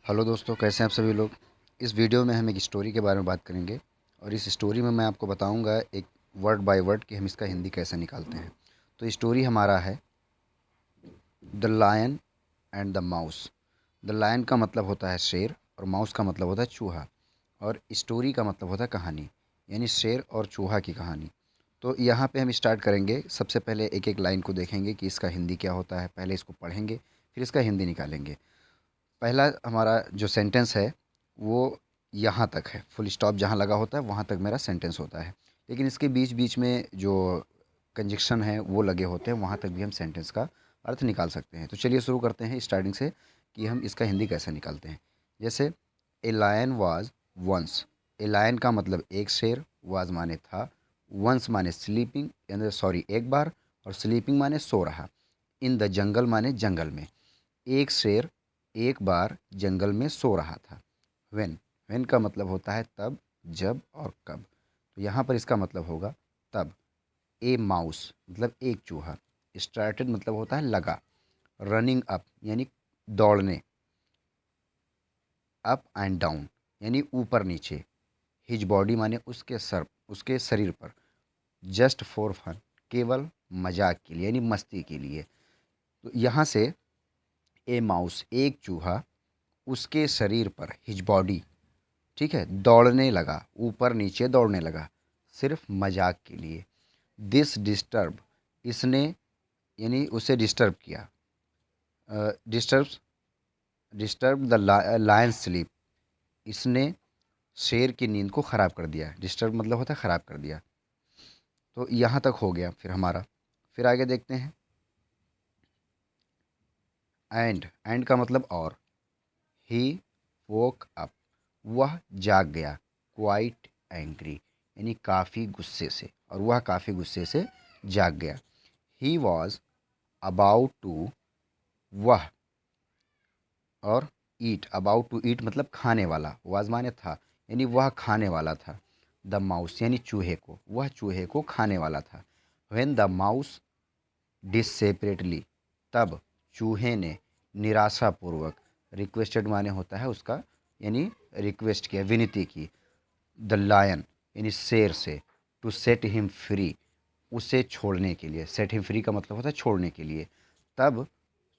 Hello दोस्तों, कैसे हैं आप सभी लोग। इस वीडियो में हम एक स्टोरी के बारे में बात करेंगे और इस स्टोरी में मैं आपको बताऊंगा एक वर्ड बाय वर्ड कि हम इसका हिंदी कैसे निकालते हैं। तो स्टोरी हमारा है the lion and the mouse. The lion का मतलब होता है शेर और माउस का मतलब होता है चूहा, और स्टोरी का मतलब होता है कहानी, यानी शेर और चूहा की कहानी। तो यहाँ पे हम स्टार्ट करेंगे। सबसे पहले एक एक लाइन को देखेंगे कि इसका हिंदी क्या होता है, पहले इसको पढ़ेंगे फिर इसका हिंदी निकालेंगे। पहला हमारा जो सेंटेंस है वो यहाँ तक है, फुल स्टॉप जहाँ लगा होता है वहाँ तक मेरा सेंटेंस होता है, लेकिन इसके बीच बीच में जो कंजक्शन है वो लगे होते हैं, वहाँ तक भी हम सेंटेंस का अर्थ निकाल सकते हैं। तो चलिए शुरू करते हैं स्टार्टिंग से कि हम इसका हिंदी कैसे निकालते हैं। जैसे a lion was once. A lion का मतलब एक शेर, वाज माने था, वंस माने स्लीपिंग यानी सॉरी एक बार, और स्लीपिंग माने सो रहा, इन द जंगल माने जंगल में। एक शेर एक बार जंगल में सो रहा था। व्हेन, व्हेन का मतलब होता है तब, जब और कब। तो यहाँ पर इसका मतलब होगा तब। ए माउस मतलब एक चूहा। स्टार्टेड मतलब होता है लगा। रनिंग अप यानी दौड़ने। अप एंड डाउन यानी ऊपर नीचे। हिज बॉडी माने उसके सर, उसके शरीर पर। जस्ट फॉर फन केवल मजाक के लिए यानी मस्ती के लिए। तो यहाँ से ए माउस एक चूहा उसके शरीर पर, हिज बॉडी, ठीक है, दौड़ने लगा, ऊपर नीचे दौड़ने लगा, सिर्फ मजाक के लिए। दिस डिस्टर्ब, इसने यानी उसे डिस्टर्ब किया। Disturb, disturb the lion sleep, इसने शेर की नींद को ख़राब कर दिया। डिस्टर्ब मतलब होता है ख़राब कर दिया। तो यहाँ तक हो गया फिर हमारा। फिर आगे देखते हैं। एंड, एंड का मतलब और। ही वोक अप, वह जाग गया। क्वाइट एंग्री यानी काफ़ी गुस्से से, और वह काफ़ी गुस्से से जाग गया। ही वॉज अबाउट टू, वह, और ईट, अबाउट टू ईट मतलब खाने वाला, वाज माने था, यानी वह खाने वाला था। द माउस यानी चूहे को, वह चूहे को खाने वाला था। When the mouse dish separately, तब चूहे ने निराशापूर्वक, रिक्वेस्टेड माने होता है उसका, यानी रिक्वेस्ट किया, विनती की। द लायन यानी शेर से, टू सेट हिम फ्री, उसे छोड़ने के लिए। सेट हिम फ्री का मतलब होता है छोड़ने के लिए। तब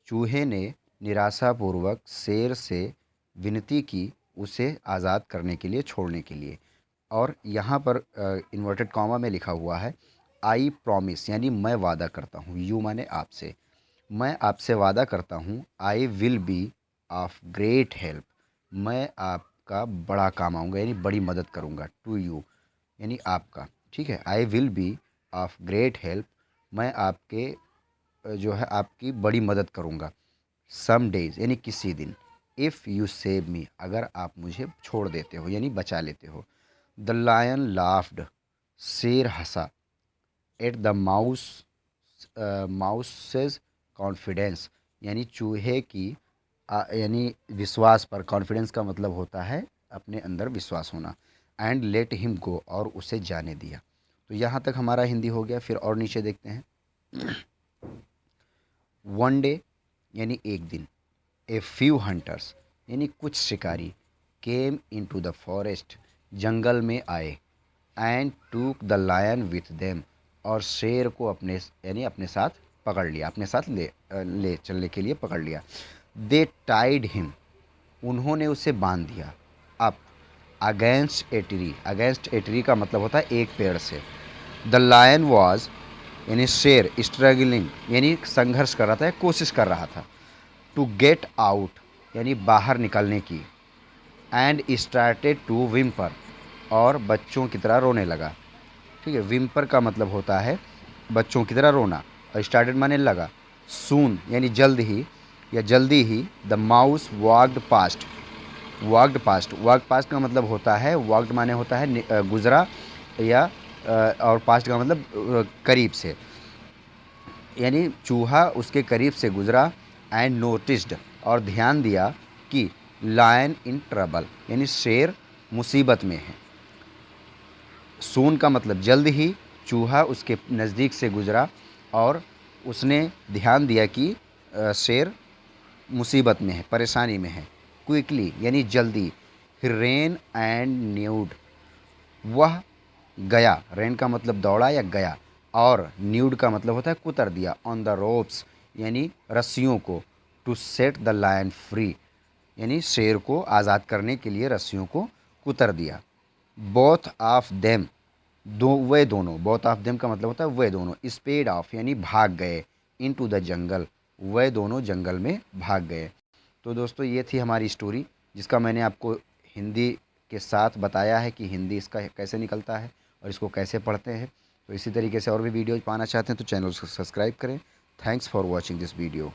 चूहे ने निराशापूर्वक शेर से विनती की उसे आज़ाद करने के लिए, छोड़ने के लिए। और यहाँ पर इन्वर्टेड कॉमा में लिखा हुआ है आई प्रॉमिस, यानी मैं वादा करता हूँ। यू माने आपसे, मैं आपसे वादा करता हूँ। I will be of great help, मैं आपका बड़ा काम आऊँगा यानी बड़ी मदद करूँगा। टू यू यानी आपका, ठीक है। I will be of great help, मैं आपके जो है आपकी बड़ी मदद करूँगा। सम डेज यानी किसी दिन। इफ़ यू सेव मी, अगर आप मुझे छोड़ देते हो यानी बचा लेते हो। द लायन लाफ्ड, शेर हंसा। At the mouse, mouse's confidence, यानी चूहे की यानी विश्वास पर। कॉन्फिडेंस का मतलब होता है अपने अंदर विश्वास होना। एंड लेट हिम गो, और उसे जाने दिया। तो यहाँ तक हमारा हिंदी हो गया। फिर और नीचे देखते हैं। वन डे यानी एक दिन। ए फ्यू हंटर्स यानी कुछ शिकारी। केम इन टू द फॉरेस्ट, जंगल में आए। And took the lion with them, और शेर को अपने यानी अपने साथ पकड़ लिया, अपने साथ ले चलने के लिए पकड़ लिया। दे टाइड हिम, उन्होंने उसे बांध दिया। Up against a tree, against a tree का मतलब होता है एक पेड़ से। द लायन वॉज यानी शेर, स्ट्रगलिंग यानी संघर्ष कर रहा था, कोशिश कर रहा था। टू गेट आउट यानी बाहर निकलने की। एंड स्टार्टेड टू विम्पर, और बच्चों की तरह रोने लगा। ठीक है, विम्पर का मतलब होता है बच्चों की तरह रोना, और स्टार्टेड माने लगा। सून यानी जल्द ही या जल्दी ही। The mouse walked past, walked past, walk past का मतलब होता है, वॉकड माने होता है गुजरा, या और पास्ट का मतलब करीब से, यानी चूहा उसके करीब से गुजरा। एंड नोटिस्ड, और ध्यान दिया कि लायन इन ट्रबल यानी शेर मुसीबत में है। सून का मतलब जल्द ही, चूहा उसके नज़दीक से गुजरा और उसने ध्यान दिया कि शेर मुसीबत में है, परेशानी में है। क्विकली यानी जल्दी। ही रेन एंड न्यूड, वह गया, रेन का मतलब दौड़ा या गया, और न्यूड का मतलब होता है कुतर दिया, ऑन द रोप्स यानी रस्सियों को, to set the lion free यानी शेर को आज़ाद करने के लिए रस्सियों को कुतर दिया। बोथ ऑफ देम, वे दोनों, बोथ ऑफ देम का मतलब होता है वे दोनों, स्पेड ऑफ यानी भाग गए, इन टू द जंगल, वे दोनों जंगल में भाग गए। तो दोस्तों ये थी हमारी स्टोरी, जिसका मैंने आपको हिंदी के साथ बताया है कि हिंदी इसका कैसे निकलता है और इसको कैसे पढ़ते हैं। तो इसी तरीके से और भी वीडियोज पाना चाहते हैं तो चैनल को सब्सक्राइब करें। Thanks for watching this video.